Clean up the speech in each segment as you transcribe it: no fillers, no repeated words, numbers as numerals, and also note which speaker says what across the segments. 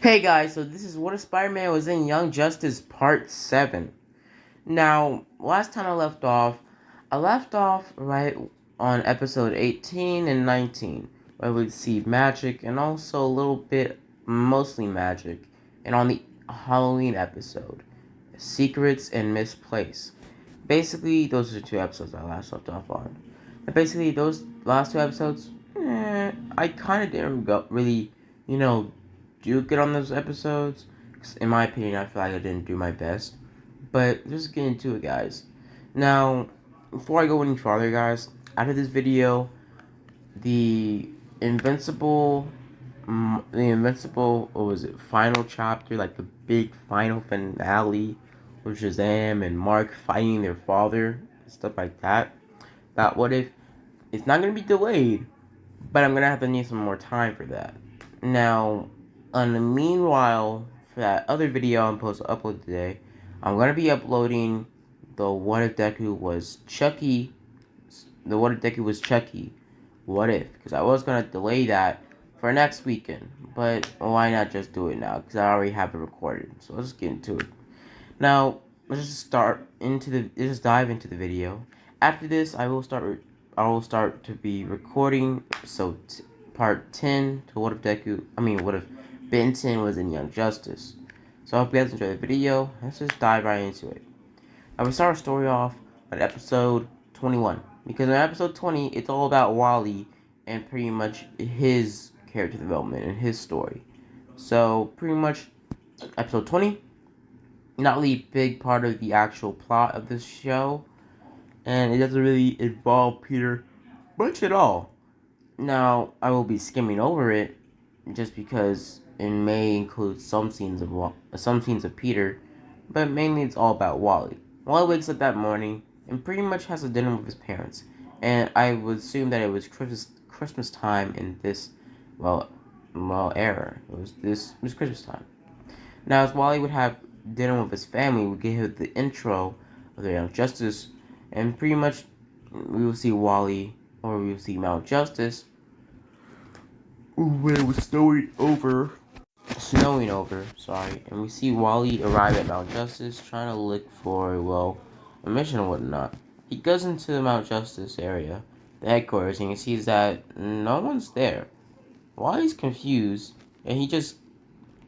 Speaker 1: Hey guys, so this is What If Spider-Man Was in Young Justice Part 7. Now, last time I left off right on episode 18 and 19, where we'd see magic and also a little bit, mostly magic, and on the Halloween episode, Secrets and Misplaced. Basically, those are the two episodes I last left off on. And basically, those last two episodes, I kind of didn't really, you know, do good on those episodes. 'Cause in my opinion, I feel like I didn't do my best. But just get into it, guys. Now, before I go any farther, guys, after this video, the Invincible, what was it, final chapter, like the big final finale, with Shazam and Mark fighting their father, stuff like that. That what if it's not gonna be delayed, but I'm gonna have to need some more time for that. Now, on the meanwhile, for that other video I'm supposed to upload today, I'm gonna be uploading the What If Deku was Chucky. The What If Deku was Chucky. What if? Because I was gonna delay that for next weekend, but why not just do it now? Because I already have it recorded. So let's get into it. Now, let's just dive into the video. After this, I will start to be recording part 10 to What If Ben 10 was in Young Justice. So I hope you guys enjoy the video. Let's just dive right into it. I will start our story off at episode 21. Because in episode 20, it's all about Wally and pretty much his character development and his story. So, pretty much, episode 20, not really a big part of the actual plot of this show. And it doesn't really involve Peter much at all. Now, I will be skimming over it just because it may include some scenes of Peter, but mainly it's all about Wally. Wally wakes up that morning and pretty much has a dinner with his parents, and I would assume that it was Christmas time in this era. It was Christmas time. Now, as Wally would have dinner with his family, we get him the intro of the Young Justice, and pretty much we will see Wally, or we will see Mount Justice when it was snowing over, and we see Wally arrive at Mount Justice trying to look for, a mission or whatnot. He goes into the Mount Justice area, the headquarters, and he sees that no one's there. Wally's confused, and he just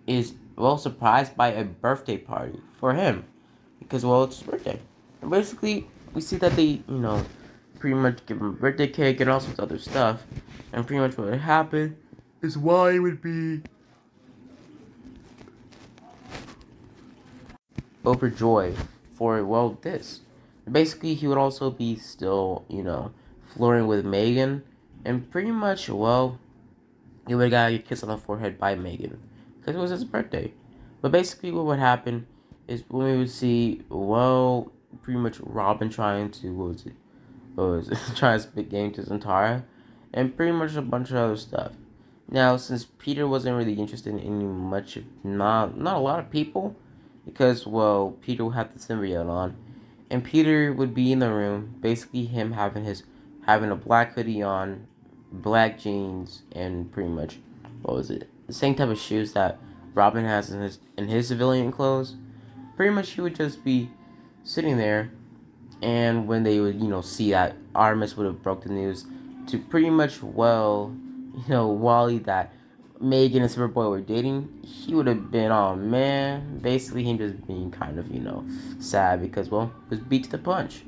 Speaker 1: is, surprised by a birthday party for him, because, it's his birthday. And basically, we see that they, pretty much give him a birthday cake and all sorts of other stuff, and pretty much what would happen is Wally would be overjoyed for, this. Basically, he would also be still, flirting with Megan, and pretty much, he would have got a kiss on the forehead by Megan, because it was his birthday. But basically, what would happen is when we would see, pretty much Robin trying to, trying to spit game to Zantara, and pretty much a bunch of other stuff. Now, since Peter wasn't really interested in not a lot of people, because, Peter would have the symbiote on, and Peter would be in the room, basically him having a black hoodie on, black jeans, and pretty much, the same type of shoes that Robin has in his civilian clothes. Pretty much he would just be sitting there, and when they would, see that Artemis would have broke the news to pretty much, Wally, that Megan and Superboy were dating, he would have been, oh man, basically him just being kind of, sad because, he was beat to the punch.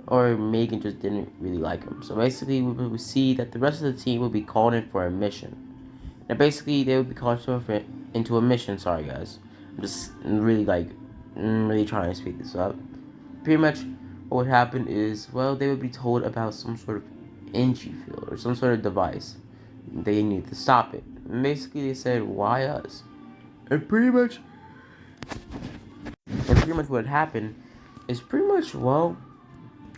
Speaker 1: Or Megan just didn't really like him. So basically, we would see that the rest of the team would be called in for a mission. And basically, they would be called into a mission. Sorry, guys. I'm just really, really trying to speed this up. Pretty much, what would happen is, they would be told about some sort of energy field or some sort of device. They need to stop it. And basically, they said, why us? And pretty much what happened is pretty much,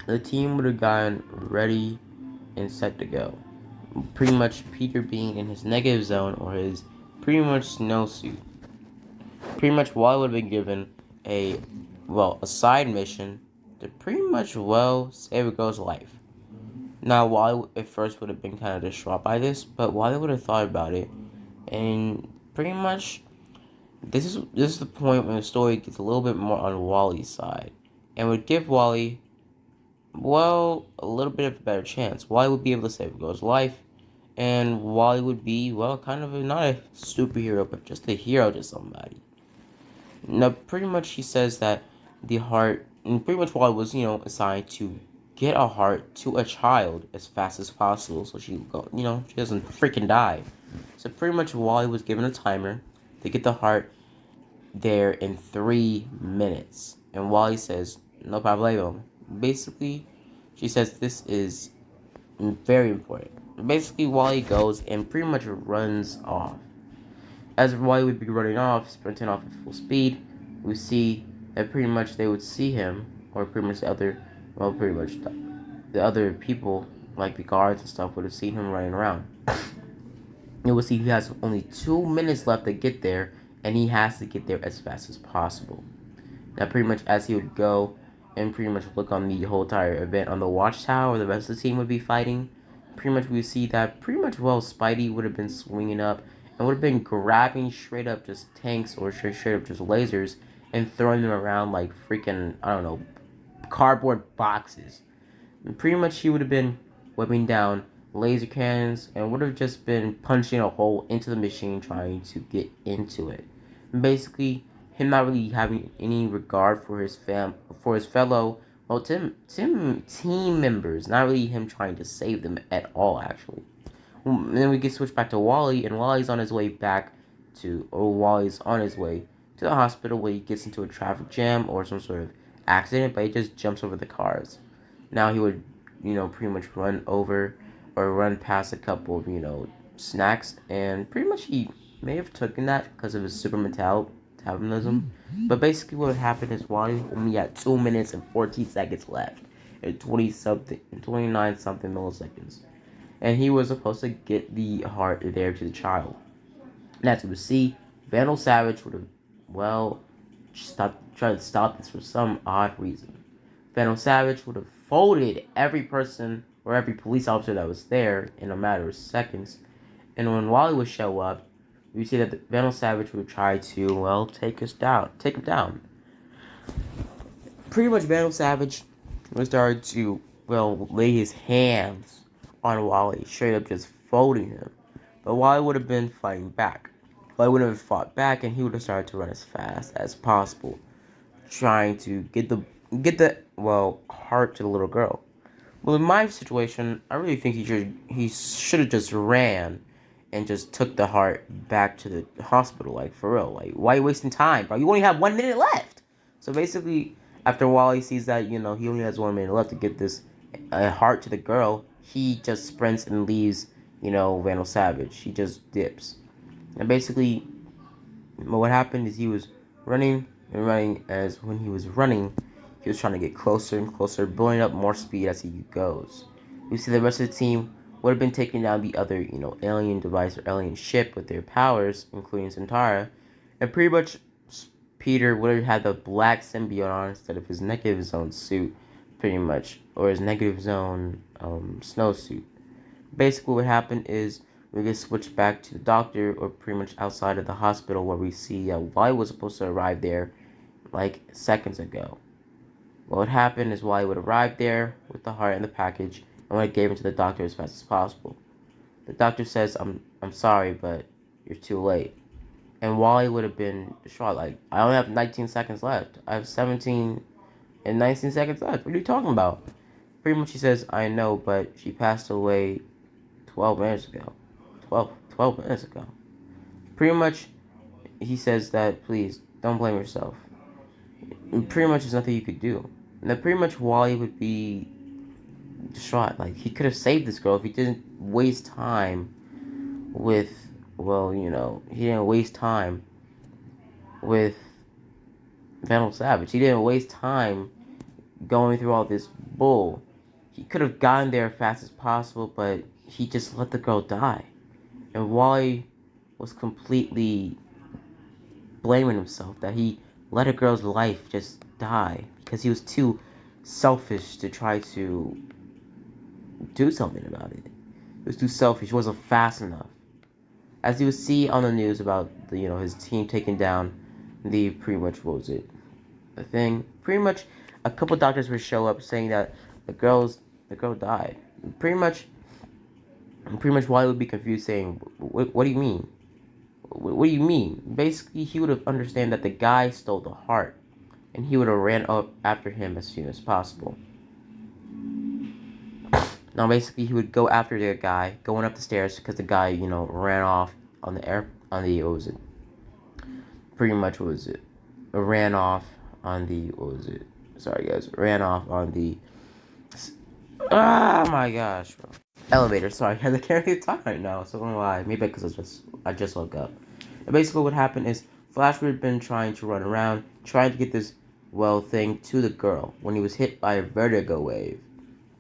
Speaker 1: the team would have gotten ready and set to go. Pretty much Peter being in his negative zone or his pretty much snowsuit. Pretty much Wally would have been given a side mission to pretty much, save a girl's life. Now, Wally at first would have been kind of distraught by this, but Wally would have thought about it, and pretty much This is the point when the story gets a little bit more on Wally's side, and would give Wally, well, a little bit of a better chance. Wally would be able to save a girl's life, and Wally would be, well, kind of not a superhero, but just a hero to somebody. Now, pretty much, she says that the heart, and pretty much Wally was, assigned to get a heart to a child as fast as possible, so she doesn't freaking die. So pretty much, Wally was given a timer to get the heart there in 3 minutes. And Wally says, no problemo. Basically, she says this is very important. Basically, Wally goes and pretty much runs off. As Wally would be running off, sprinting off at full speed, we see that pretty much they would see him, or pretty much the other people, like the guards and stuff, would have seen him running around. You will see he has only 2 minutes left to get there, and he has to get there as fast as possible. Now, pretty much as he would go and pretty much look on the whole entire event on the watchtower where the rest of the team would be fighting, pretty much we see that pretty much, well, Spidey would have been swinging up and would have been grabbing straight up just tanks or straight up just lasers and throwing them around like freaking, I don't know, cardboard boxes. And pretty much he would have been whipping down laser cannons and would have just been punching a hole into the machine trying to get into it. And basically, him not really having any regard for his fellow, well, team members, not really him trying to save them at all, actually. And then we get switched back to Wally, and Wally's on his way to the hospital where he gets into a traffic jam or some sort of accident, but he just jumps over the cars. Now he would, pretty much run over or run past a couple of, snacks, and pretty much he may have taken that because of his super metabolism. But basically, what would happen is Wally only had 2 minutes and 14 seconds left, and 29 something milliseconds, and he was supposed to get the heart there to the child. And as you would see, Vandal Savage would have, well, tried to stop this for some odd reason. Venom Savage would have folded every person or every police officer that was there in a matter of seconds. And when Wally would show up, we see that the Venom Savage would try to, well, take him down. Pretty much Venom Savage would start to, well, lay his hands on Wally, straight up just folding him. But Wally would have been fighting back. Wally would have fought back, and he would have started to run as fast as possible, trying to get the heart to the little girl. Well, in my situation, I really think he should have just ran and just took the heart back to the hospital, like, for real. Like, why are you wasting time, bro? You only have 1 minute left. So basically, after Wally sees that, he only has 1 minute left to get this heart to the girl, he just sprints and leaves, Vandal Savage. He just dips. And basically, what happened is he was running and running. As when he was running, he was trying to get closer and closer, building up more speed as he goes. You see the rest of the team would have been taking down the other, alien device or alien ship with their powers, including Centaura. And pretty much Peter would have had the black symbiote on instead of his negative zone suit, pretty much, or his negative zone snowsuit. Basically, what happened is we get switched back to the doctor, or pretty much outside of the hospital, where we see Wally was supposed to arrive there like seconds ago. What happened is Wally would arrive there with the heart and the package, and would have gave it to the doctor as fast as possible. The doctor says, I'm sorry, but you're too late. And Wally would have been distraught, like, I only have 19 seconds left. I have 17 and 19 seconds left. What are you talking about? Pretty much he says, I know, but she passed away 12 minutes ago. 12 minutes ago. Pretty much he says that, please, don't blame yourself. And pretty much there's nothing you could do. And then pretty much Wally would be distraught. Like, he could have saved this girl if he didn't waste time with, he didn't waste time with Vandal Savage. He didn't waste time going through all this bull. He could have gotten there as fast as possible, but he just let the girl die. And Wally was completely blaming himself that he let a girl's life just die because he was too selfish to try to do something about it. He was too selfish. He wasn't fast enough. As you will see on the news about his team taking down the pretty much what was it the thing pretty much a couple doctors would show up saying that the girl died. Pretty much Wally would be confused saying what do you mean? What do you mean? Basically, he would have understand that the guy stole the heart, and he would have ran up after him as soon as possible. Now, basically, he would go after the guy going up the stairs because the guy, ran off on the air on the what was it? Pretty much what was it? Ran off on the what was it? Sorry guys, ran off on the. Oh my gosh, bro. Elevator. Sorry, I can't really talk right now. So I don't know why. Maybe because I just woke up. And basically, what happened is Flash would have been trying to run around, trying to get this thing to the girl when he was hit by a vertigo wave.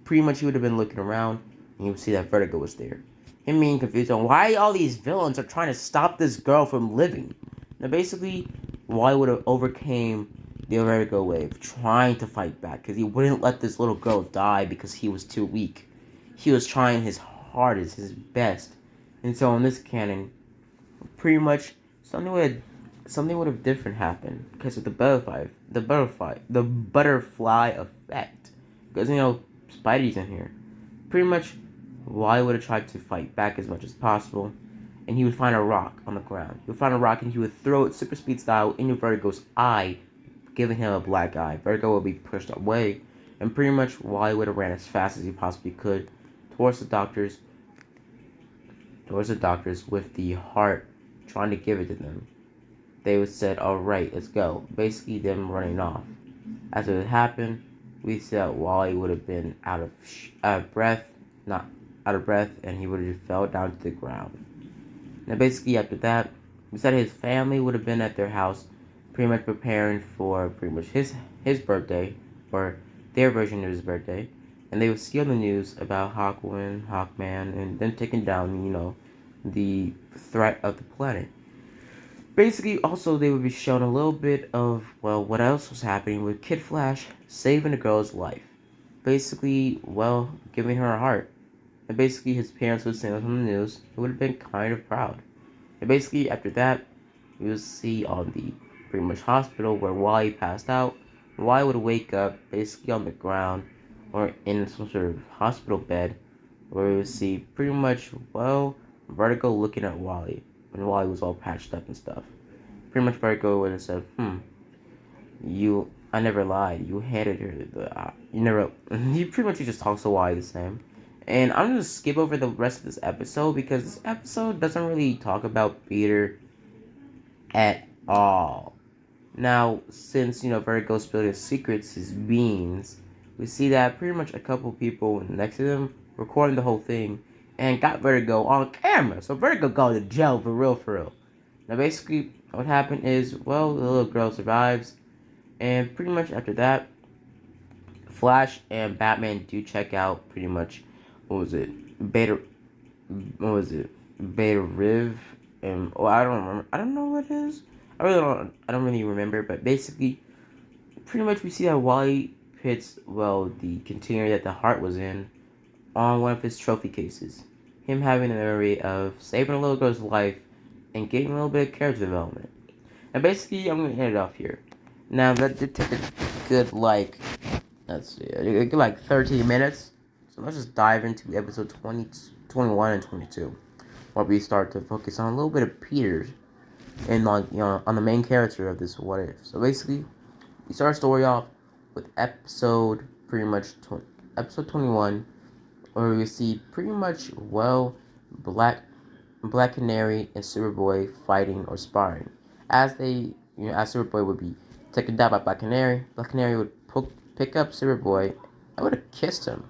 Speaker 1: Pretty much, he would have been looking around, and you would see that vertigo was there. Him being confused on why all these villains are trying to stop this girl from living. Now, basically, Wally would have overcame the vertigo wave, trying to fight back, because he wouldn't let this little girl die because he was too weak. He was trying his hardest, his best. And so in this canon, pretty much something would have different happened because of the butterfly effect. Because Spidey's in here. Pretty much, Wally would have tried to fight back as much as possible, and he would find a rock on the ground. He would find a rock and he would throw it super speed style into Vertigo's eye, giving him a black eye. Vertigo would be pushed away, and pretty much Wally would have ran as fast as he possibly could towards the doctors with the heart, trying to give it to them. They would said, "Alright, let's go." Basically, them running off. As it happened, we said Wally would have been out of breath, and he would have fell down to the ground. Now, basically, after that, we said his family would have been at their house, pretty much preparing for pretty much his birthday, or their version of his birthday, and they would see on the news about Hawkman, and them taking down, the threat of the planet. Basically, also, they would be shown a little bit of, what else was happening with Kid Flash saving the girl's life. Basically, giving her a heart. And basically, his parents would see this on the news. He would have been kind of proud. And basically, after that, we would see on the pretty much hospital where Wally passed out. Wally would wake up basically on the ground or in some sort of hospital bed where we would see pretty much, Vertigo looking at Wally when Wally was all patched up and stuff. Pretty much Vertigo would have said, I never lied. You handed her you never, he pretty much just talks to Wally the same. And I'm going to skip over the rest of this episode because this episode doesn't really talk about Peter at all. Now, since, Vertigo spilled his secrets, his beans, we see that pretty much a couple people next to them recording the whole thing and got Vertigo on camera. So Vertigo got to jail for real. Now, basically, what happened is, the little girl survives. And pretty much after that, Flash and Batman do check out pretty much, Beta Riv, and I don't remember. I don't know what it is. I don't really remember. But basically, pretty much we see that Wally puts the container that the heart was in on one of his trophy cases. Him having the memory of saving a little girl's life and getting a little bit of character development. And basically, I'm gonna end it off here. Now that did take a good let's see, a good 13 minutes. So let's just dive into episode 20, 21, and 22, where we start to focus on a little bit of Peter and on the main character of this What If. So basically, we start our story off with episode 21, where we see pretty much Black Canary and Superboy fighting or sparring. As Superboy would be taken down by Black Canary would pick up Superboy and would have kissed him.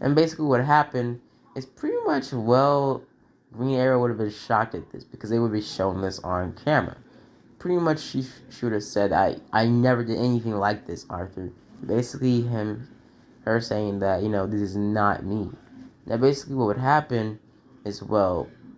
Speaker 1: And basically what happened is pretty much, Green Arrow would have been shocked at this because they would be showing this on camera. Pretty much she would have said, I never did anything like this, Arthur. Basically her saying that, this is not me. Now basically what would happen is,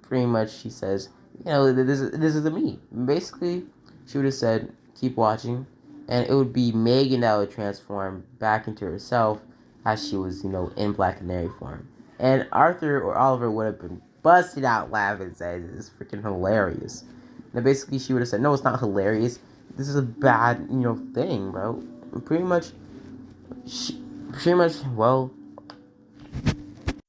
Speaker 1: pretty much she says, this is me. Basically, she would have said, keep watching, and it would be Megan that would transform back into herself as she was, in Black Canary form. And Arthur or Oliver would have been busted out laughing, saying, this is freaking hilarious. And basically, she would have said, "No, it's not hilarious. This is a bad, thing, bro." And she, pretty much, well,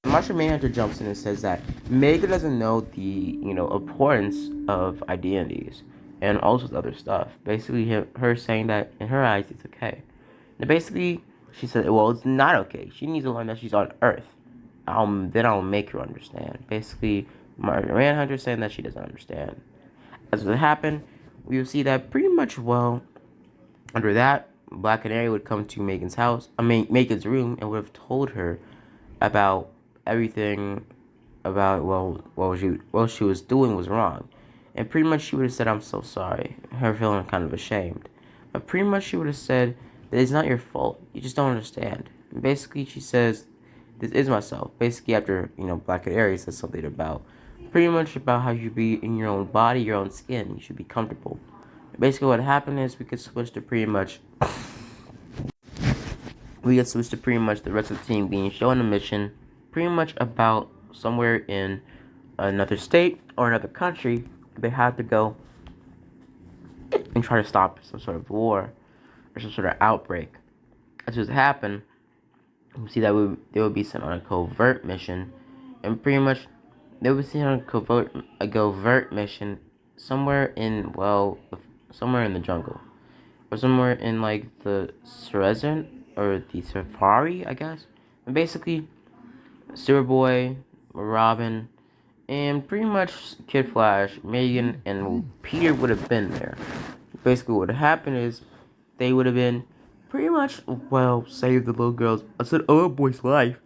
Speaker 1: Martian Manhunter jumps in and says that Megan doesn't know the, importance of identities and all this other stuff. Basically, her saying that in her eyes, it's okay. And basically, she said, well, it's not okay. She needs to learn that she's on Earth. Then I'll make her understand. Basically, Martian Manhunter saying that she doesn't understand. As it happened, we will see that pretty much, well, under that, Black Canary would come to Megan's room and would have told her about everything about what she was doing was wrong, and pretty much she would have said, "I'm so sorry," her feeling kind of ashamed, but pretty much she would have said that it's not your fault. You just don't understand. And basically, she says, "This is myself." Basically, after Black Canary says something about pretty much about how you be in your own body, your own skin. You should be comfortable. Basically, what happened is we get switched to pretty much the rest of the team being shown a mission pretty much about somewhere in another state or another country. They had to go and try to stop some sort of war or some sort of outbreak. As it happened, we see that they would be sent on a covert mission, and pretty much they would be sent on a covert mission somewhere in the jungle or somewhere in like the Surezon or the Safari, I guess. And basically, Superboy, Robin, and pretty much Kid Flash, Megan, and Peter would have been there. Basically, what happened is they would have been pretty much, saved the little girl's, a little boy's life.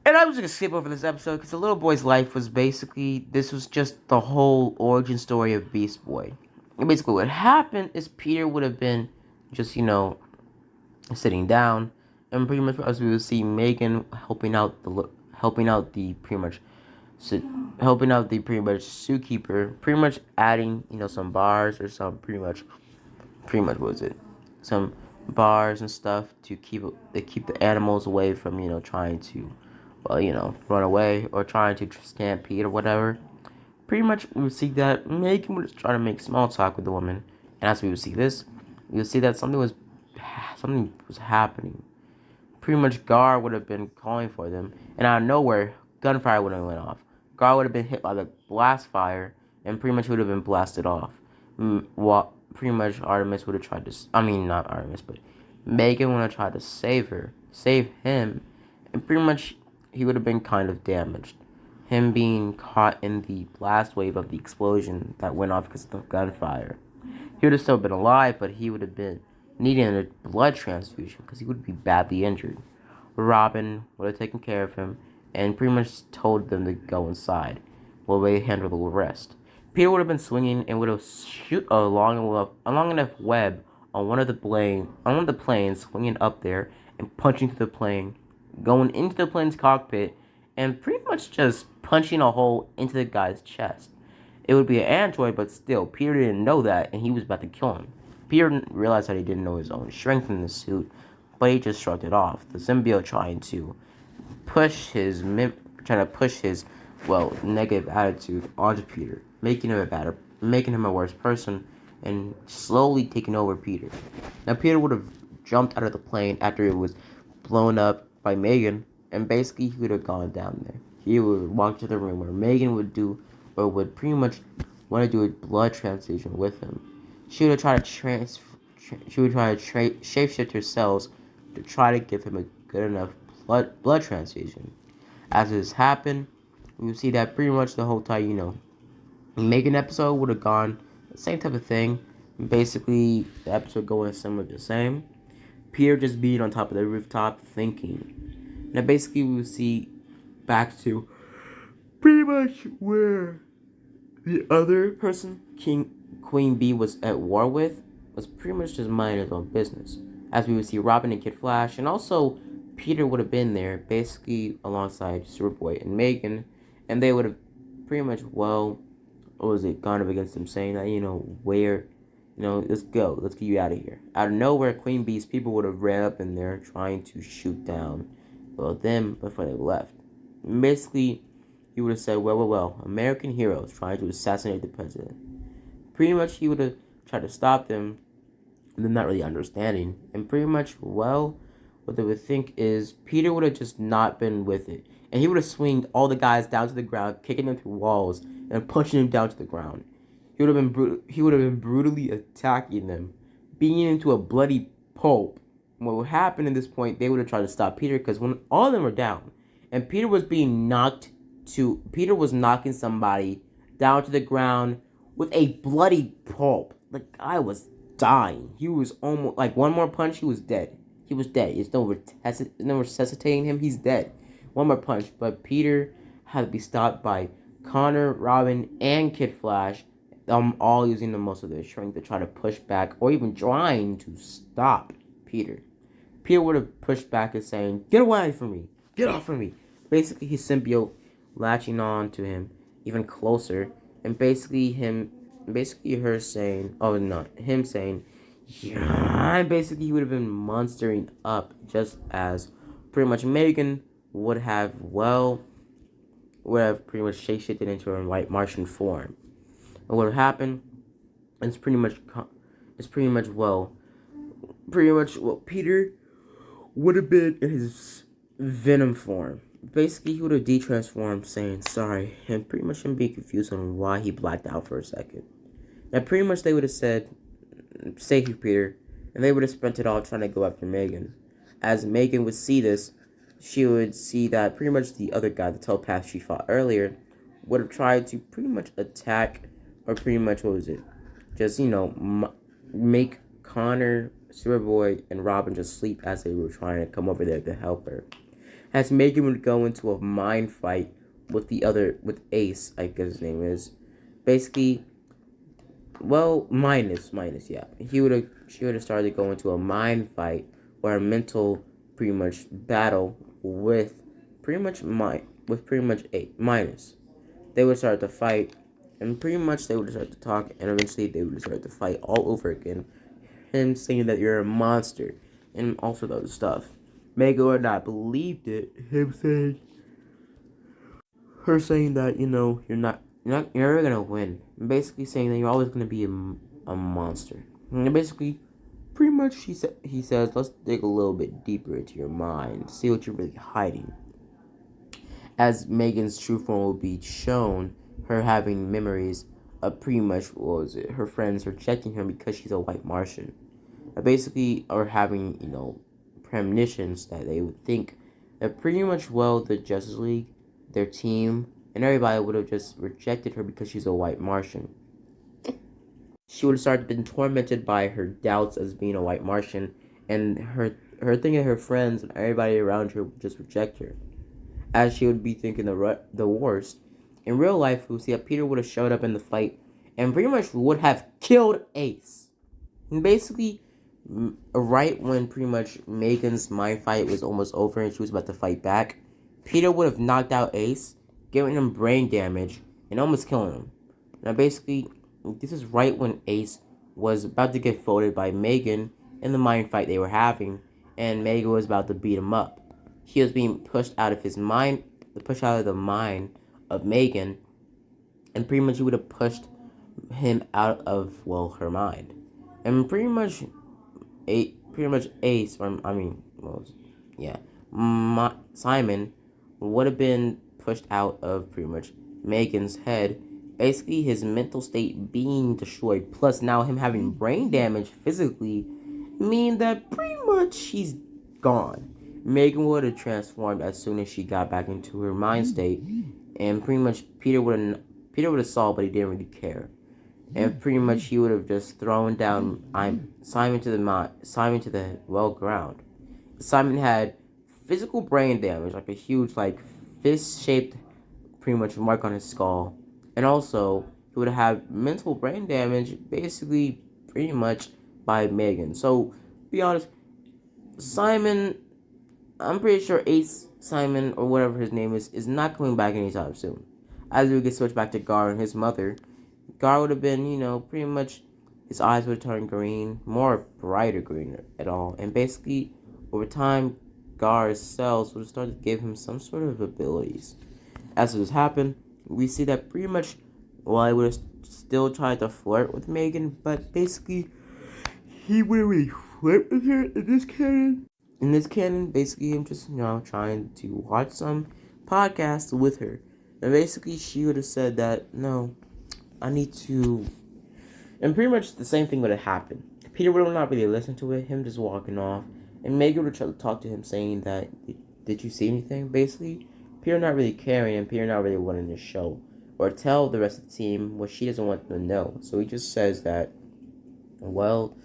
Speaker 1: And I was gonna skip over this episode because the little boy's life was basically, this was just the whole origin story of Beast Boy. And basically, what happened is Peter would have been just, sitting down, and pretty much as we would see Megan helping out the pretty much zookeeper, pretty much adding some bars or some pretty much what was it, some bars and stuff to keep the animals away from trying to run away or trying to stampede or whatever. Pretty much we would see that Megan was trying to make small talk with the woman, and as we would see this, we would see that something was happening. Pretty much Gar would have been calling for them, and out of nowhere, gunfire would have went off. Gar would have been hit by the blast fire, and pretty much would have been blasted off. Pretty much Artemis would have tried to, not Artemis, but Megan would have tried to save him, and pretty much he would have been kind of damaged. Him being caught in the blast wave of the explosion that went off because of the gunfire. He would have still been alive, but he would have been needing a blood transfusion because he would be badly injured. Robin would have taken care of him and pretty much told them to go inside while they handle the rest. Peter would have been swinging and would have shoot a long enough web on one of the planes swinging up there and punching through the plane, going into the plane's cockpit, and pretty much just punching a hole into the guy's chest. It would be an android, but still, Peter didn't know that, and he was about to kill him. Peter realized that he didn't know his own strength in the suit, but he just shrugged it off. The symbiote trying to push his negative attitude onto Peter, making him a worse person, and slowly taking over Peter. Now Peter would have jumped out of the plane after it was blown up by Megan, and basically he would have gone down there. He would walk to the room where Megan would pretty much want to do a blood transfusion with him. She would try to shapeshift her cells to try to give him a good enough blood transfusion. As this happened, you see that pretty much the whole time, Megan episode would have gone the same type of thing. Basically, the episode going similar to the same. Peter just being on top of the rooftop thinking. Now, basically, we would see back to pretty much where the other person, Queen Bee, was at war with, was pretty much just minding his own business. As we would see Robin and Kid Flash, and also Peter would have been there, basically alongside Superboy and Megan, and they would have pretty much, gone up against them, saying that, let's go, let's get you out of here. Out of nowhere, Queen Bee's people would have ran up in there trying to shoot down, them before they left. Basically, he would have said, well, American heroes trying to assassinate the president. Pretty much he would have tried to stop them, and them not really understanding. And pretty much, well, what they would think is Peter would have just not been with it. And he would have swinged all the guys down to the ground, kicking them through walls, and pushing them down to the ground. He would have been brutally attacking them, beating them to a bloody pulp. And what would happen at this point, they would have tried to stop Peter because when all of them were down, and Peter was knocking somebody down to the ground with a bloody pulp. The guy was dying. He was almost like one more punch, he was dead. He was dead. It's no resuscitating him. He's dead. One more punch, but Peter had to be stopped by Connor, Robin, and Kid Flash. All using the most of their strength to try to push back, or even trying to stop Peter. Peter would have pushed back and saying, "Get away from me! Get off from me!" Basically, his symbiote latching on to him even closer, and basically her saying, "Oh no," him saying, "Yeah," and basically he would have been monstering up, just as pretty much Megan would have pretty much shapeshifted into her white Martian form. And what would happen? It's pretty much Peter would have been in his Venom form. Basically, he would have detransformed, saying sorry, and pretty much him being confused on why he blacked out for a second. And pretty much they would have said, "Save you, Peter," and they would have spent it all trying to go after Megan. As Megan would see this, she would see that pretty much the other guy, the telepath she fought earlier, would have tried to pretty much attack, or pretty much, just, make Connor, Superboy, and Robin just sleep as they were trying to come over there to help her. As Megan would go into a mind fight with Ace, I guess his name is. Basically, well, minus, yeah. She would have started to go into a mind fight or a mental pretty much battle with pretty much minus. They would start to fight, and pretty much they would start to talk, and eventually they would start to fight all over again. Him saying that you're a monster, and also the other stuff. Mega would not believed it. Her saying that you're never gonna win. Basically saying that you're always gonna be a monster. And basically, pretty much he says, let's dig a little bit deeper into your mind, see what you're really hiding. As Megan's true form will be shown, her having memories of pretty much her friends rejecting her because she's a white Martian. Basically, or having premonitions that they would think that pretty much the Justice League, their team, and everybody would have just rejected her because she's a white Martian. She would have started been tormented by her doubts as being a white Martian, and her thinking her friends and everybody around her would just reject her, as she would be thinking the worst. In real life, we'll see that Peter would have showed up in the fight and pretty much would have killed Ace. And basically, right when pretty much Megan's mind fight was almost over and she was about to fight back, Peter would have knocked out Ace, giving him brain damage, and almost killing him. Now basically, this is right when Ace was about to get folded by Megan in the mind fight they were having, and Megan was about to beat him up. He was being pushed out of the mind of Megan, and pretty much he would have pushed him out of her mind. And pretty much Ace, Simon would have been pushed out of pretty much Megan's head. Basically, his mental state being destroyed, plus now him having brain damage physically, mean that pretty much he's gone. Megan would have transformed as soon as she got back into her mind state, and pretty much Peter would have saw, but he didn't really care. And pretty much he would have just thrown down Simon to the ground. Simon had physical brain damage, like a huge fist-shaped pretty much mark on his skull. And also he would have mental brain damage basically pretty much by Megan. So be honest, Simon, I'm pretty sure Simon or whatever his name is not coming back anytime soon. As we get switched back to Gar and his mother, Gar would have been, pretty much, his eyes would have turned green, more brighter green at all. And basically, over time, Gar's cells would have started to give him some sort of abilities. As this happened, we see that pretty much Wally West still tried to flirt with Megan, but basically he wouldn't really flirt with her in this canon. In this canon, basically him just trying to watch some podcast with her, and basically she would have said that no, I need to, and pretty much the same thing would have happened. Peter would have not really listened to it, him just walking off, and Megan would have tried to talk to him saying that, did you see anything? Basically, Peter not really caring and Peter not really wanting to show or tell the rest of the team what she doesn't want them to know. So he just says that, well,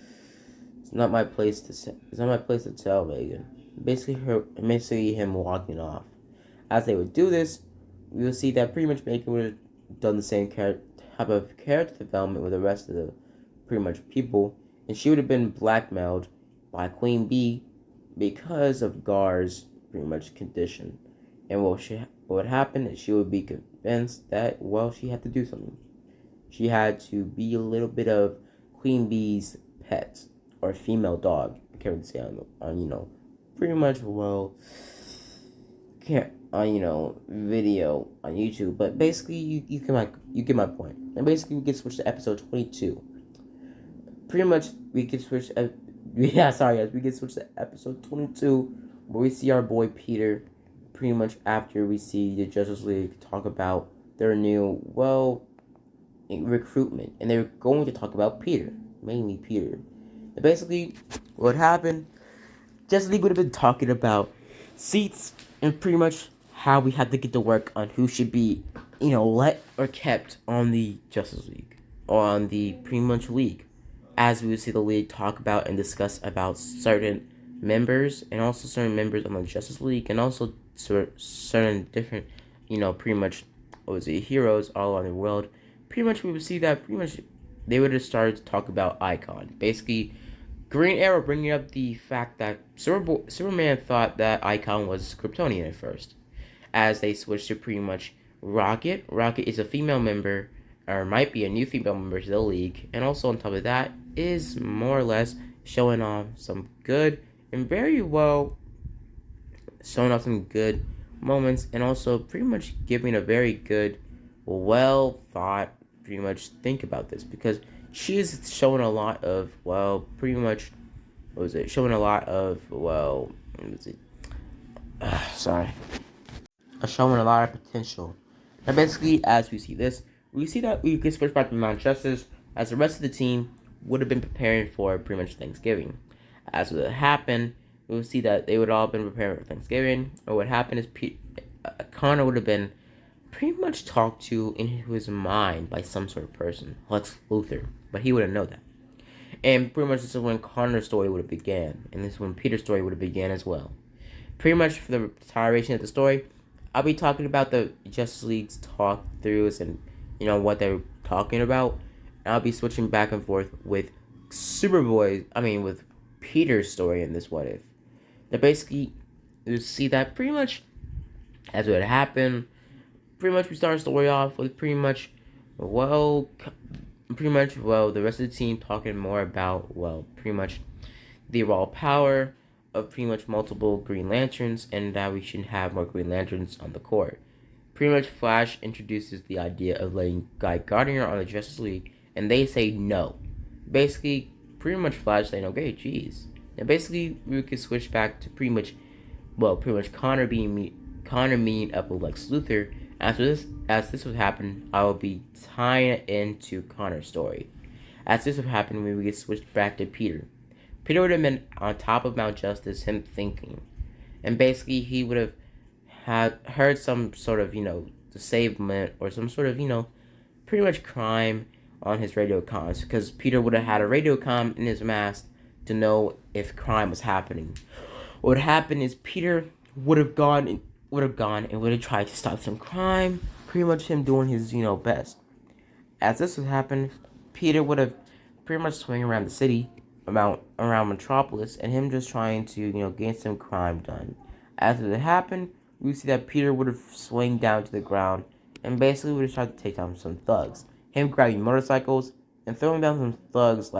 Speaker 1: it's not my place to say, it's not my place to tell Megan. Basically him walking off. As they would do this, we will see that pretty much Megan would have done the same type of character development with the rest of the pretty much people, and she would have been blackmailed by Queen Bee because of Gar's pretty much condition. And what would happen is she would be convinced that, well, she had to do something. She had to be a little bit of Queen Bee's pet or female dog. I can't really say on pretty much, well, can't on video on YouTube, but basically you get my point. And basically we get switched to episode 22. Pretty much we get switched. We get switched to episode 22, where we see our boy Peter. Pretty much after we see the Justice League talk about their new recruitment, and they're going to talk about Peter, mainly Peter. And basically, what happened? Justice League would have been talking about seats and pretty much how we had to get to work on who should be, let or kept on the Justice League or on the pretty much league, as we would see the league talk about and discuss about certain members and also certain members on the Justice League and also certain different, pretty much heroes all around the world. Pretty much we would see that pretty much they would have started to talk about Icon. Basically, Green Arrow bringing up the fact that Superman thought that Icon was Kryptonian at first, as they switched to pretty much Rocket. Rocket is a female member, or might be a new female member to the league, and also on top of that is more or less showing off some good and very well showing off some good moments, and also pretty much giving a very good, well thought, pretty much think about this, because she is showing a lot of, pretty much, showing a lot of, showing a lot of potential. And basically, as we see this, we see that we get switched back to Mount Justice, as the rest of the team would have been preparing for pretty much Thanksgiving. As would happen, we would see that they would all have been preparing for Thanksgiving, or what happened is Connor would have been pretty much talked to in his mind by some sort of person, Lex Luthor, but he wouldn't know that. And pretty much this is when Connor's story would have began, and this is when Peter's story would have began as well. Pretty much for the duration of the story, I'll be talking about the Justice League's talk-throughs and, what they're talking about. And I'll be switching back and forth with with Peter's story in this What If. That basically, you see that pretty much as what happened. Pretty much we start the story off with the rest of the team talking more about, pretty much the raw power of pretty much multiple Green Lanterns, and that we should have more Green Lanterns on the court. Pretty much Flash introduces the idea of letting Guy Gardner on the Justice League, and they say no. Basically, pretty much Flash saying, okay, geez. And basically, we could switch back to pretty much Connor meeting up with Lex Luthor. As this would happen, I will be tying it into Connor's story. As this would happen, we would get switched back to Peter. Peter would have been on top of Mount Justice, him thinking. And basically, he would have had heard some sort of, disablement or some sort of, pretty much crime on his radio comms. Because Peter would have had a radio comm in his mask to know if crime was happening. What would happen is Peter would have gone and would have tried to stop some crime. Pretty much him doing his, best. As this would happen, Peter would have pretty much swing around the city, around Metropolis, and him just trying to, get some crime done. As it happened, we see that Peter would have swung down to the ground and basically would have tried to take down some thugs. Him grabbing motorcycles and throwing down some thugs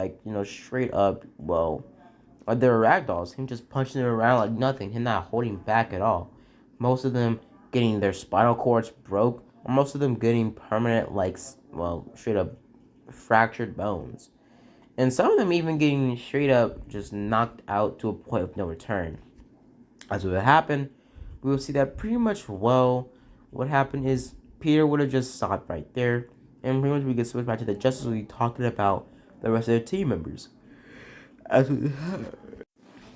Speaker 1: straight up, they were ragdolls. Him just punching them around like nothing. Him not holding back at all. Most of them getting their spinal cords broke, or most of them getting permanent, straight up fractured bones, and some of them even getting straight up just knocked out to a point of no return. As what happened, we will see that pretty much what happened is Peter would have just stopped right there, and pretty much we get switched back to the Justice League talking about the rest of their team members. As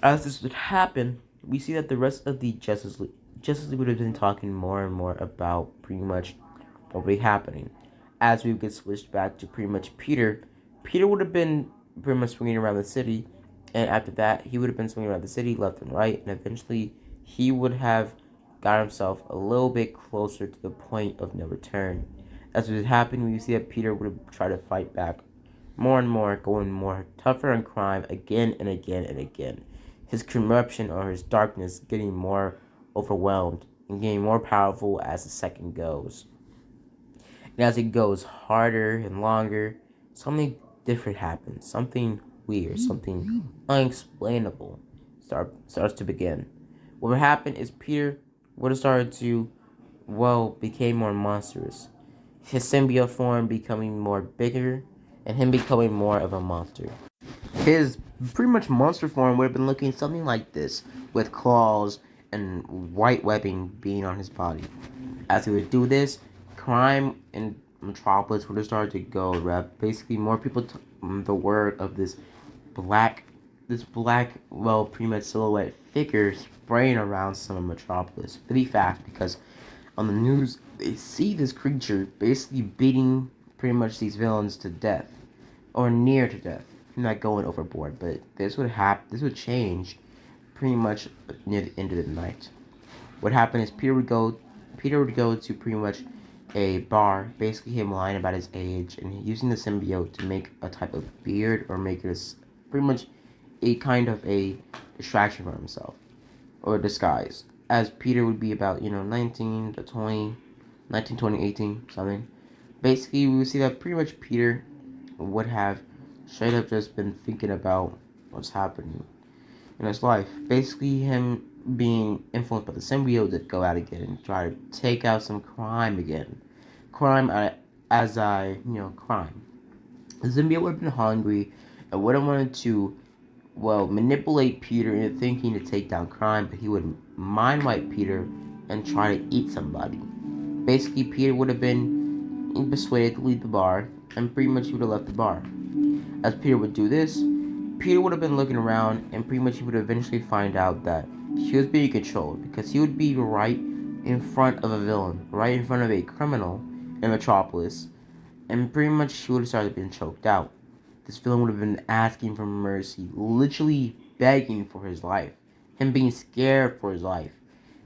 Speaker 1: as this would happen, we see that the rest of the Justice League would have been talking more and more about pretty much what would be happening. As we get switched back to pretty much Peter, Peter would have been pretty much swinging around the city, and after that, he would have been swinging around the city left and right, and eventually he would have got himself a little bit closer to the point of no return. As it would happen, we see that Peter would have tried to fight back more and more, going more tougher on crime again and again and again. His corruption or his darkness getting more overwhelmed and getting more powerful as the second goes. And as it goes harder and longer, something different happens. Something weird, something unexplainable starts to begin. What would happen is Peter would have started to, became more monstrous. His symbiote form becoming more bigger, and him becoming more of a monster. His pretty much monster form would have been looking something like this, with claws and white webbing being on his body. As he would do this, crime in Metropolis would have started to go rep. Basically, more people the word of black, pretty much silhouette figure spraying around some of Metropolis pretty fast because on the news they see this creature basically beating pretty much these villains to death or near to death. I'm not going overboard, but this would happen. This would change pretty much near the end of the night. What happened is Peter would go to pretty much a bar, basically him lying about his age and using the symbiote to make a type of beard or make it pretty much a kind of a distraction for himself or a disguise. As Peter would be about 19 to 20, 19, 20, 18, something. Basically, we would see that pretty much Peter would have straight up just been thinking about what's happening in his life. Basically, him being influenced by the symbiote to go out again and try to take out some crime again. Crime crime. The symbiote would have been hungry and would have wanted to, manipulate Peter into thinking to take down crime, but he would mind wipe Peter and try to eat somebody. Basically, Peter would have been persuaded to leave the bar, and pretty much he would have left the bar. As Peter would do this, Peter would have been looking around, and pretty much he would eventually find out that he was being controlled because he would be right in front of a villain, right in front of a criminal in Metropolis, and pretty much he would have started being choked out. This villain would have been asking for mercy, literally begging for his life, him being scared for his life.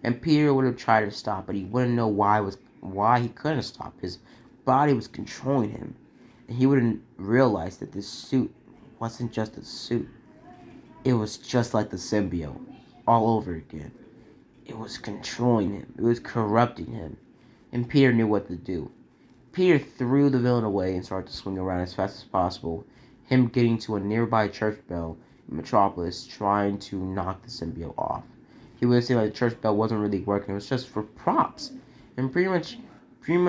Speaker 1: And Peter would have tried to stop, but he wouldn't know why he couldn't stop. His body was controlling him, and he wouldn't realize that this suit wasn't just a suit. It was just like the symbiote, all over again. It was controlling him. It was corrupting him, and Peter knew what to do. Peter threw the villain away and started to swing around as fast as possible, him getting to a nearby church bell in Metropolis, trying to knock the symbiote off. He would say like the church bell wasn't really working, it was just for props. And pretty much, Peter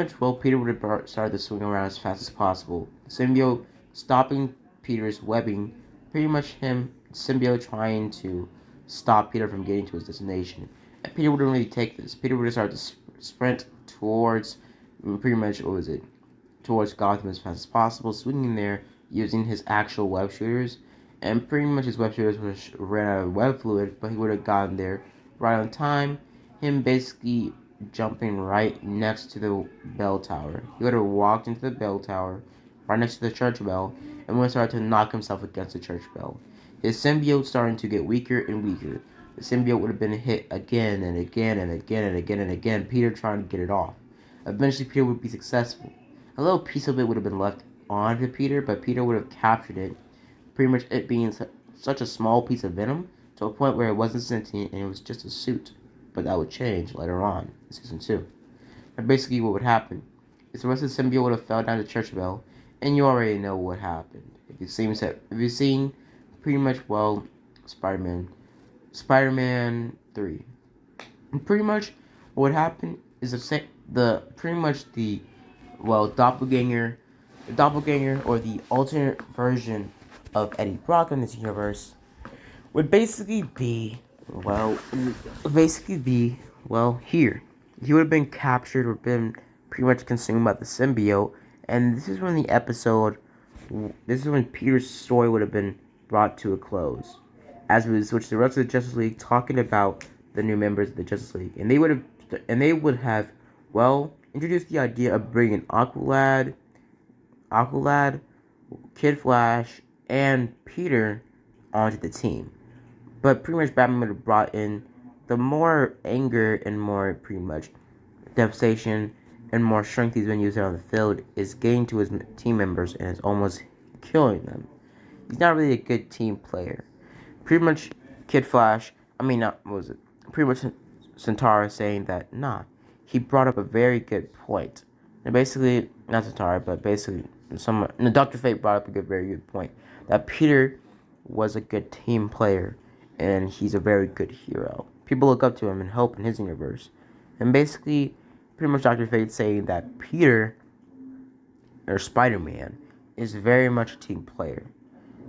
Speaker 1: would have started to swing around as fast as possible. The symbiote stopping Peter's webbing, pretty much symbiote trying to stop Peter from getting to his destination. And Peter wouldn't really take this. Peter would have started to sprint towards, towards Gotham as fast as possible, swinging there using his actual web shooters. And pretty much his web shooters would have ran out of web fluid, but he would have gotten there right on time. Him basically jumping right next to the bell tower. He would have walked into the bell tower, right next to the church bell, and would have started to knock himself against the church bell. His symbiote starting to get weaker and weaker. The symbiote would have been hit again and again and again and again and again, Peter trying to get it off. Eventually, Peter would be successful. A little piece of it would have been left on to Peter, but Peter would have captured it, pretty much it being such a small piece of Venom, to a point where it wasn't sentient and it was just a suit. But that would change later on in Season 2. And basically what would happen is the rest of the symbiote would have fell down the church bell, and you already know what happened. If you've seen pretty much, Spider-Man 3. And pretty much what happened is the doppelganger the doppelganger or the alternate version of Eddie Brock in this universe would basically be, well, here. He would have been captured or been pretty much consumed by the symbiote, and this is when Peter's story would have been brought to a close. As we switch to the rest of the Justice League, talking about the new members of the Justice League, and they would have, well, introduced the idea of bringing Aqualad, Kid Flash, and Peter onto the team. But pretty much Batman would have brought in the more anger and more pretty much devastation and more strength he's been using on the field is getting to his team members and is almost killing them. He's not really a good team player. Pretty much Kid Flash, what was it? Pretty much Centaur saying that, nah. He brought up a very good point. And basically, not Centaur, but basically, Dr. Fate brought up a very good point. That Peter was a good team player, and he's a very good hero. People look up to him and hope in his universe. And basically, pretty much Dr. Fate saying that Peter, or Spider-Man, is very much a team player.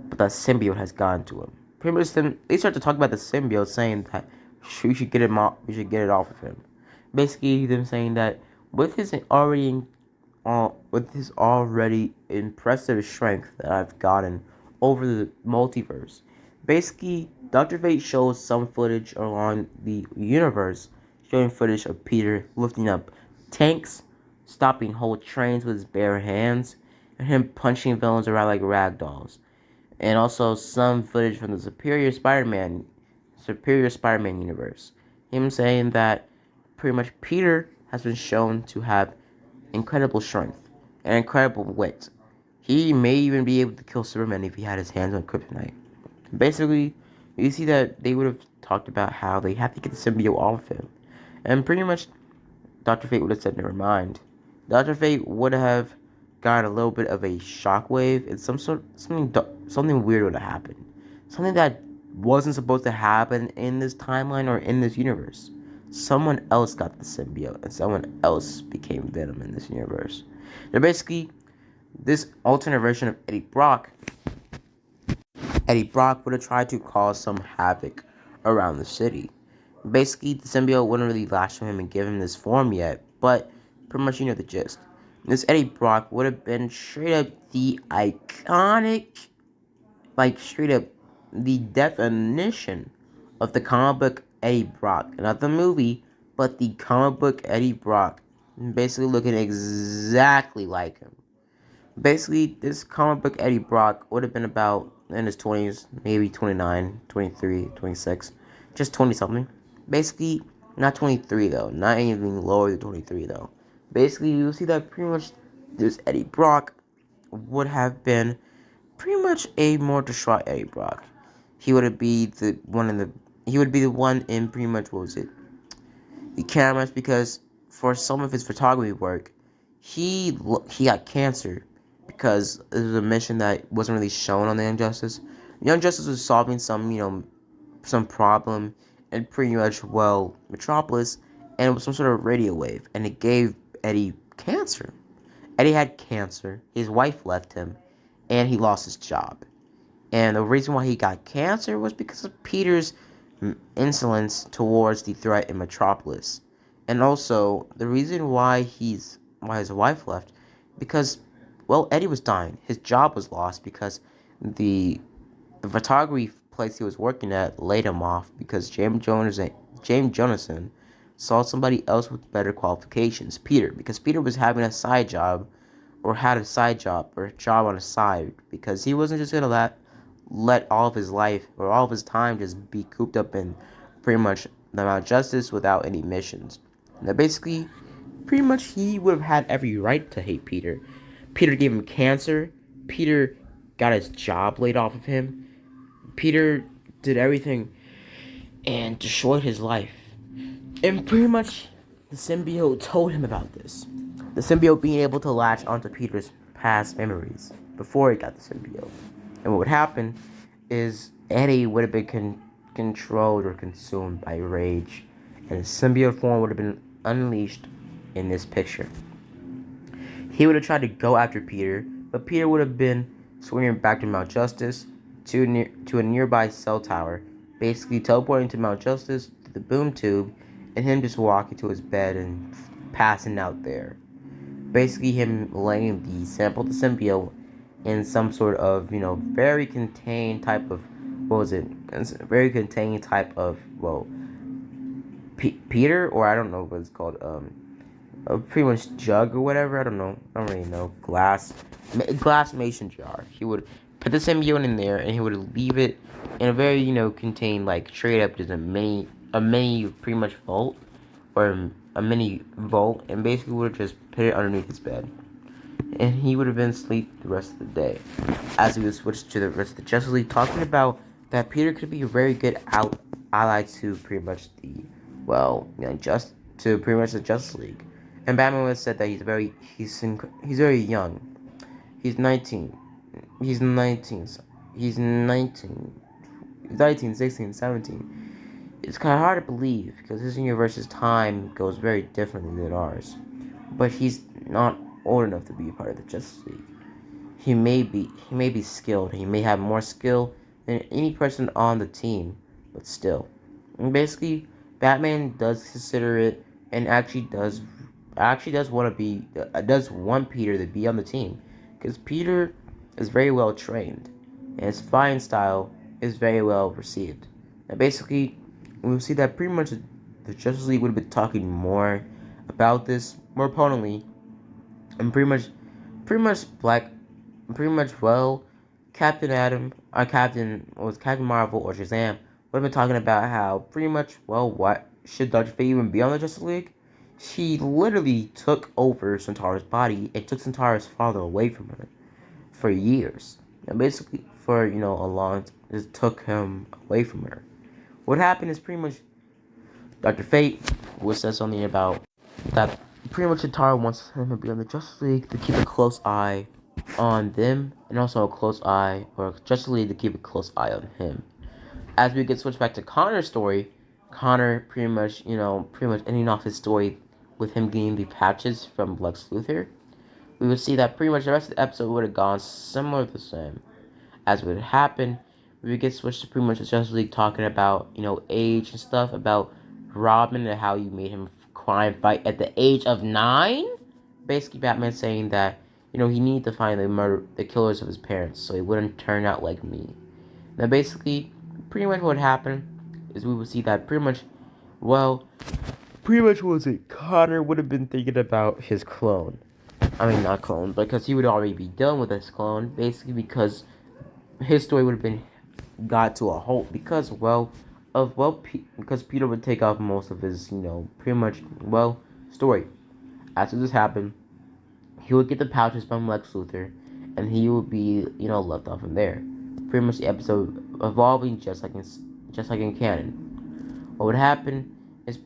Speaker 1: But that symbiote has gotten to him. Pretty much then they start to talk about the symbiote, saying that we should get him off. We should get it off of him. Basically, them saying that with his already impressive strength that I've gotten over the multiverse, basically Dr. Fate shows some footage along the universe, showing footage of Peter lifting up tanks, stopping whole trains with his bare hands, and him punching villains around like rag dolls. And also some footage from the Superior Spider-Man universe. Him saying that pretty much Peter has been shown to have incredible strength and incredible wit. He may even be able to kill Superman if he had his hands on kryptonite. Basically, you see that they would have talked about how they have to get the symbiote off of him. And pretty much Dr. Fate would have said, never mind. Dr. Fate would have gotten a little bit of a shockwave, and something weird would have happened. Something that wasn't supposed to happen in this timeline or in this universe. Someone else got the symbiote, and someone else became Venom in this universe. They're basically this alternate version of Eddie Brock would have tried to cause some havoc around the city. Basically, the symbiote wouldn't really latch on him and give him this form yet, but pretty much you know the gist. This Eddie Brock would have been straight up the iconic, like straight up the definition of the comic book Eddie Brock. Not the movie, but the comic book Eddie Brock. Basically looking exactly like him. Basically, this comic book Eddie Brock would have been about in his 20s, maybe 29, 23, 26, just 20 something. Basically, not 23 though, not anything lower than 23 though. Basically, you'll see that pretty much this Eddie Brock would have been pretty much a more distraught Eddie Brock. He would be the one in pretty much, what was it? The cameras, because for some of his photography work, he got cancer because it was a mission that wasn't really shown on the Young Justice. Young Justice was solving some problem in pretty much, well, Metropolis, and it was some sort of radio wave, and it gave Eddie cancer. Eddie had cancer, his wife left him, and he lost his job. And the reason why he got cancer was because of Peter's insolence towards the threat in Metropolis. And also, the reason why his wife left, because, well, Eddie was dying. His job was lost because the photography place he was working at laid him off because James Jonathan saw somebody else with better qualifications, Peter, because Peter was having a side job, or had a side job, or a job on the side, because he wasn't just gonna let all of his life, or all of his time, just be cooped up in pretty much the Mount Justice without any missions. Now, basically, pretty much he would have had every right to hate Peter. Peter gave him cancer. Peter got his job laid off of him. Peter did everything and destroyed his life. And pretty much the symbiote told him about this. The symbiote being able to latch onto Peter's past memories before he got the symbiote. And what would happen is Eddie would have been controlled or consumed by rage, and his symbiote form would have been unleashed in this picture. He would have tried to go after Peter, but Peter would have been swinging back to Mount Justice to a nearby cell tower, basically teleporting to Mount Justice to the boom tube, and him just walking to his bed and passing out there. Basically, him laying the sample to symbiote in some sort of very contained type of what was it? It's a very contained type of Peter, or I don't know what it's called, pretty much jug or whatever. I don't know. I don't really know. Glass mason jar. He would put the symbiote in there, and he would leave it in a very contained like straight up just a mini pretty much vault or a mini vault, and basically would just put it underneath his bed, and he would have been asleep the rest of the day. As we would switch to the rest of the Justice League, talking about that Peter could be a very good ally to pretty much just to pretty much the Justice League. And Batman has said that he's very young. He's 19. He's 19. He's 19. He's 19, 16, 17. It's kind of hard to believe because his universe's time goes very differently than ours. But he's not old enough to be a part of the Justice League. He may be skilled. He may have more skill than any person on the team, but still. And basically, Batman does consider it and does want Peter to be on the team because Peter is very well trained and his fighting style is very well received. And basically, we'll see that pretty much the Justice League would have been talking more about this more potently, and pretty much Captain Marvel or Shazam would have been talking about how pretty much what should Dr. Fate even be on the Justice League? She literally took over Centaur's body and took Centaur's father away from her for years. And basically for, a long just took him away from her. What happened is pretty much Dr. Fate would say something about that pretty much Centaur wants him to be on the Justice League to keep a close eye on them and also a close eye or Justice League to keep a close eye on him. As we get switched back to Connor's story, Connor pretty much ending off his story with him getting the patches from Lex Luthor. We would see that pretty much the rest of the episode would have gone similar to the same. As would happen, we would get switched to pretty much the Justice League talking about, age and stuff, about Robin and how you made him cry and fight at the age of 9. Basically, Batman saying that, he needed to find the killers of his parents so he wouldn't turn out like me. Now, basically, pretty much what happened is we would see that pretty much was it Connor would have been thinking about his clone. I mean, not clone, because he would already be done with his clone, basically because his story would have been got to a halt because because Peter would take off most of his pretty much story. After this happened, he would get the pouches from Lex Luthor, and he would be left off from there. Pretty much the episode evolving just like in canon. What would happen is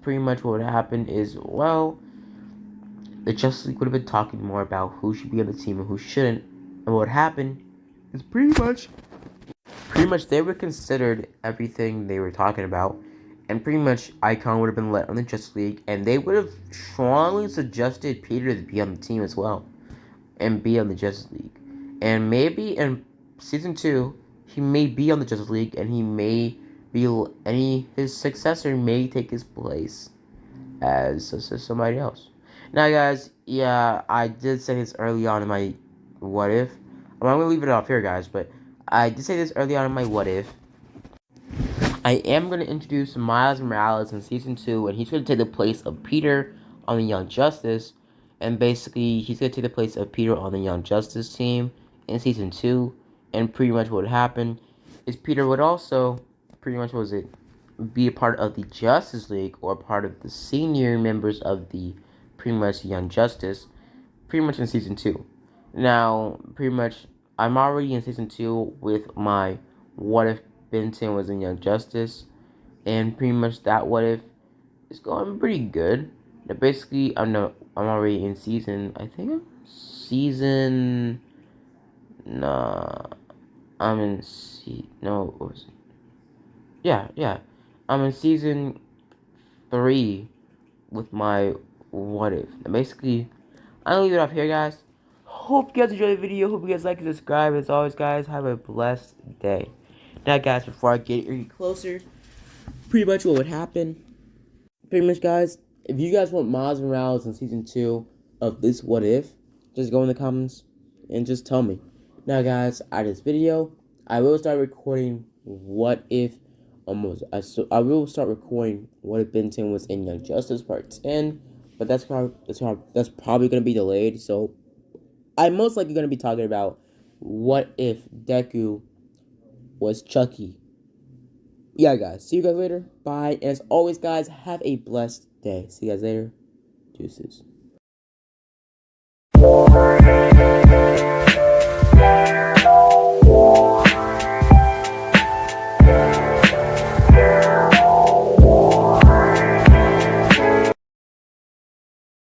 Speaker 1: the Justice League would have been talking more about who should be on the team and who shouldn't. And what would happen is pretty much they would considered everything they were talking about, and pretty much Icon would have been let on the Justice League, and they would have strongly suggested Peter to be on the team as well, and be on the Justice League. And maybe in season 2, he may be on the Justice League, and his successor may take his place as somebody else. Now, guys, yeah, I did say this early on in my what if. I'm gonna leave it off here, guys, but I did say this early on in my what if. I am gonna introduce Miles Morales in season 2, and he's gonna take the place of Peter on the Young Justice, and basically he's gonna take the place of Peter on the Young Justice team in season 2. And pretty much what would happen is Peter would also pretty much be a part of the Justice League or part of the senior members of the pretty much Young Justice, pretty much in season 2. Now, pretty much, I'm already in season 2 with my what if Benton was in Young Justice, and pretty much that what if is going pretty good. Now, basically, I'm already in season. I think I'm season. Nah, I'm in. No, what was it? Yeah. I'm in season 3 with my what if. Now, basically, I'll leave it off here, guys. Hope you guys enjoyed the video. Hope you guys like and subscribe. As always, guys, have a blessed day. Now, guys, before I get any closer, pretty much what would happen. Pretty much, guys, if you guys want Miles Morales in Season 2 of this What If, just go in the comments and just tell me. Now, guys, out of this video, I will start recording What If I will start recording What If Ben 10 was in Young Justice Part 10, but that's probably going to be delayed, so I'm most likely going to be talking about what if Deku was Chucky. Yeah, guys. See you guys later. Bye. And as always, guys, have a blessed day. See you guys later. Deuces.